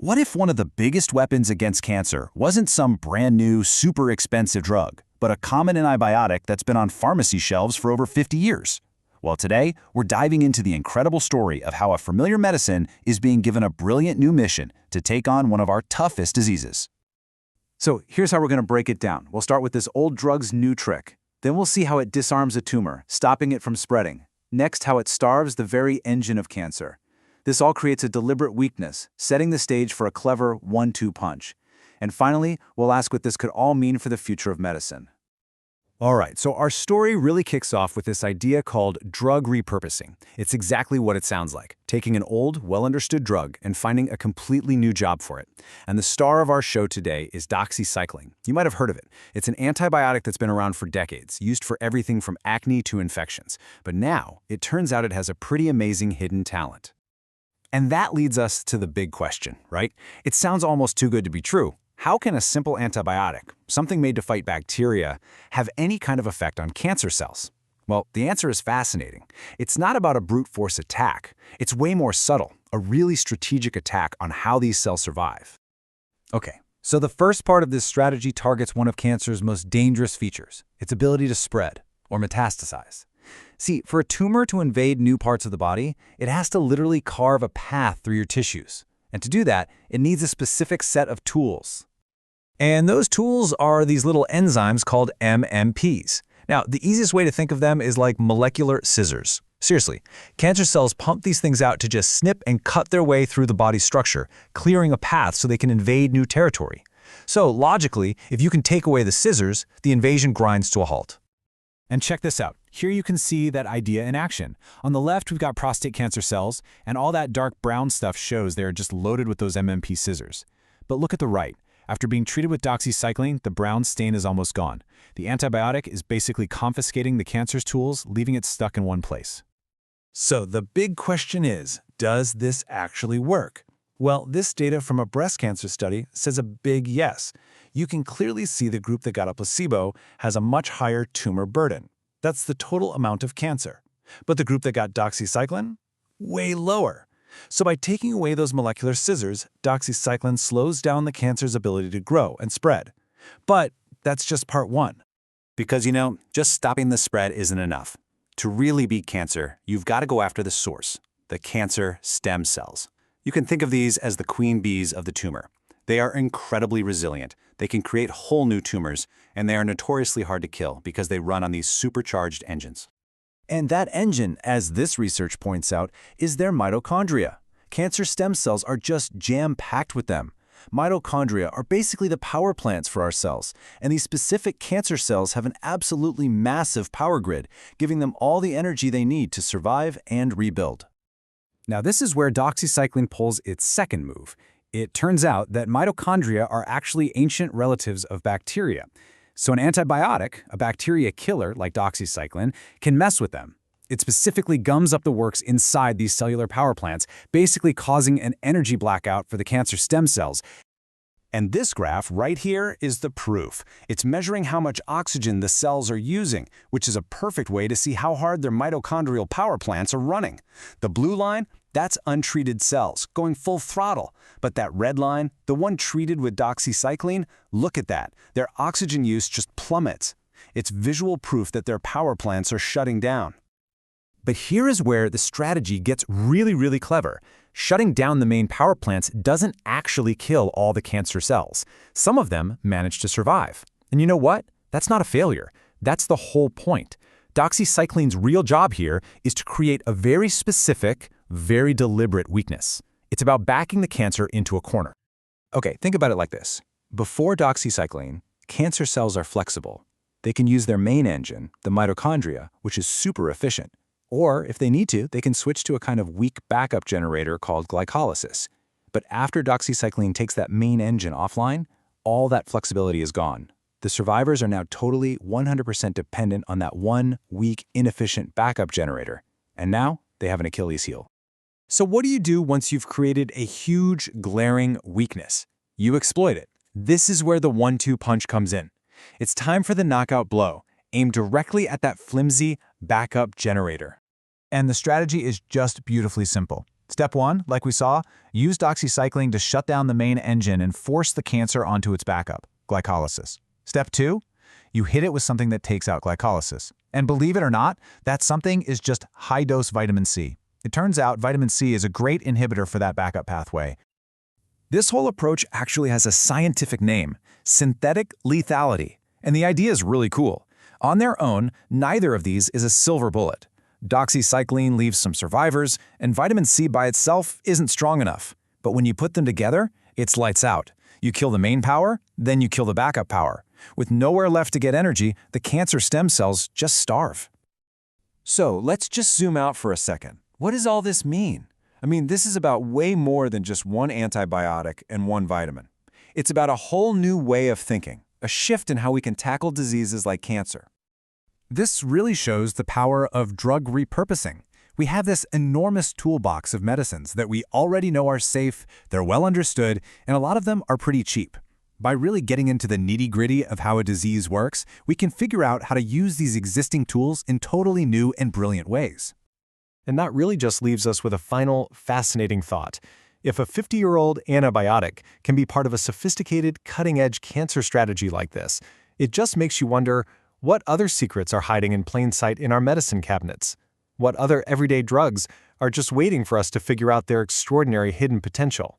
What if one of the biggest weapons against cancer wasn't some brand new, super expensive drug, but a common antibiotic that's been on pharmacy shelves for over 50 years? Well, today, we're diving into the incredible story of how a familiar medicine is being given a brilliant new mission to take on one of our toughest diseases. So here's how we're going to break it down. We'll start with this old drug's new trick. Then we'll see how it disarms a tumor, stopping it from spreading. Next, how it starves the very engine of cancer. This all creates a deliberate weakness, setting the stage for a clever 1-2 punch. And finally, we'll ask what this could all mean for the future of medicine. All right, so our story really kicks off with this idea called drug repurposing. It's exactly what it sounds like, taking an old, well-understood drug and finding a completely new job for it. And the star of our show today is Doxycycline. You might have heard of it. It's an antibiotic that's been around for decades, used for everything from acne to infections. But now, it turns out it has a pretty amazing hidden talent. And that leads us to the big question, right? It sounds almost too good to be true. How can a simple antibiotic, something made to fight bacteria, have any kind of effect on cancer cells? Well, the answer is fascinating. It's not about a brute force attack. It's way more subtle, a really strategic attack on how these cells survive. Okay, so the first part of this strategy targets one of cancer's most dangerous features, its ability to spread, or metastasize. See, for a tumor to invade new parts of the body, it has to literally carve a path through your tissues. And to do that, it needs a specific set of tools. And those tools are these little enzymes called MMPs. Now, the easiest way to think of them is like molecular scissors. Seriously, cancer cells pump these things out to just snip and cut their way through the body's structure, clearing a path so they can invade new territory. So, logically, if you can take away the scissors, the invasion grinds to a halt. And check this out. Here you can see that idea in action. On the left, we've got prostate cancer cells, and all that dark brown stuff shows they're just loaded with those MMP scissors. But look at the right. After being treated with doxycycline, the brown stain is almost gone. The antibiotic is basically confiscating the cancer's tools, leaving it stuck in one place. So the big question is, does this actually work? Well, this data from a breast cancer study says a big yes. You can clearly see the group that got a placebo has a much higher tumor burden. That's the total amount of cancer. But the group that got doxycycline? Way lower. So by taking away those molecular scissors, doxycycline slows down the cancer's ability to grow and spread. But that's just part one. Because, just stopping the spread isn't enough. To really beat cancer, you've got to go after the source, the cancer stem cells. You can think of these as the queen bees of the tumor. They are incredibly resilient. They can create whole new tumors, and they are notoriously hard to kill because they run on these supercharged engines. And that engine, as this research points out, is their mitochondria. Cancer stem cells are just jam-packed with them. Mitochondria are basically the power plants for our cells, and these specific cancer cells have an absolutely massive power grid, giving them all the energy they need to survive and rebuild. Now, this is where doxycycline pulls its second move. It turns out that mitochondria are actually ancient relatives of bacteria. So an antibiotic, a bacteria killer like doxycycline, can mess with them. It specifically gums up the works inside these cellular power plants, basically causing an energy blackout for the cancer stem cells. And this graph right here is the proof. It's measuring how much oxygen the cells are using, which is a perfect way to see how hard their mitochondrial power plants are running. The blue line, that's untreated cells, going full throttle. But that red line, the one treated with doxycycline, look at that. Their oxygen use just plummets. It's visual proof that their power plants are shutting down. But here is where the strategy gets really clever. Shutting down the main power plants doesn't actually kill all the cancer cells. Some of them manage to survive. And you know what? That's not a failure. That's the whole point. Doxycycline's real job here is to create a very specific, very deliberate weakness. It's about backing the cancer into a corner. Okay, think about it like this. Before doxycycline, cancer cells are flexible. They can use their main engine, the mitochondria, which is super efficient. Or, if they need to, they can switch to a kind of weak backup generator called glycolysis. But after doxycycline takes that main engine offline, all that flexibility is gone. The survivors are now totally 100% dependent on that one weak, inefficient backup generator. And now, they have an Achilles heel. So what do you do once you've created a huge, glaring weakness? You exploit it. This is where the 1-2 punch comes in. It's time for the knockout blow, aimed directly at that flimsy backup generator. And the strategy is just beautifully simple. Step 1, like we saw, use doxycycline to shut down the main engine and force the cancer onto its backup, glycolysis. Step 2, you hit it with something that takes out glycolysis. And believe it or not, that something is just high-dose vitamin C. It turns out vitamin C is a great inhibitor for that backup pathway. This whole approach actually has a scientific name, synthetic lethality. And the idea is really cool. On their own, neither of these is a silver bullet. Doxycycline leaves some survivors, and vitamin C by itself isn't strong enough. But when you put them together, it's lights out. You kill the main power, then you kill the backup power. With nowhere left to get energy, the cancer stem cells just starve. So let's just zoom out for a second. What does all this mean? I mean, this is about way more than just one antibiotic and one vitamin. It's about a whole new way of thinking, a shift in how we can tackle diseases like cancer. This really shows the power of drug repurposing. We have this enormous toolbox of medicines that we already know are safe, they're well understood, and a lot of them are pretty cheap. By really getting into the nitty-gritty of how a disease works, we can figure out how to use these existing tools in totally new and brilliant ways. And that really just leaves us with a final, fascinating thought. If a 50-year-old antibiotic can be part of a sophisticated, cutting-edge cancer strategy like this, it just makes you wonder, what other secrets are hiding in plain sight in our medicine cabinets? What other everyday drugs are just waiting for us to figure out their extraordinary hidden potential?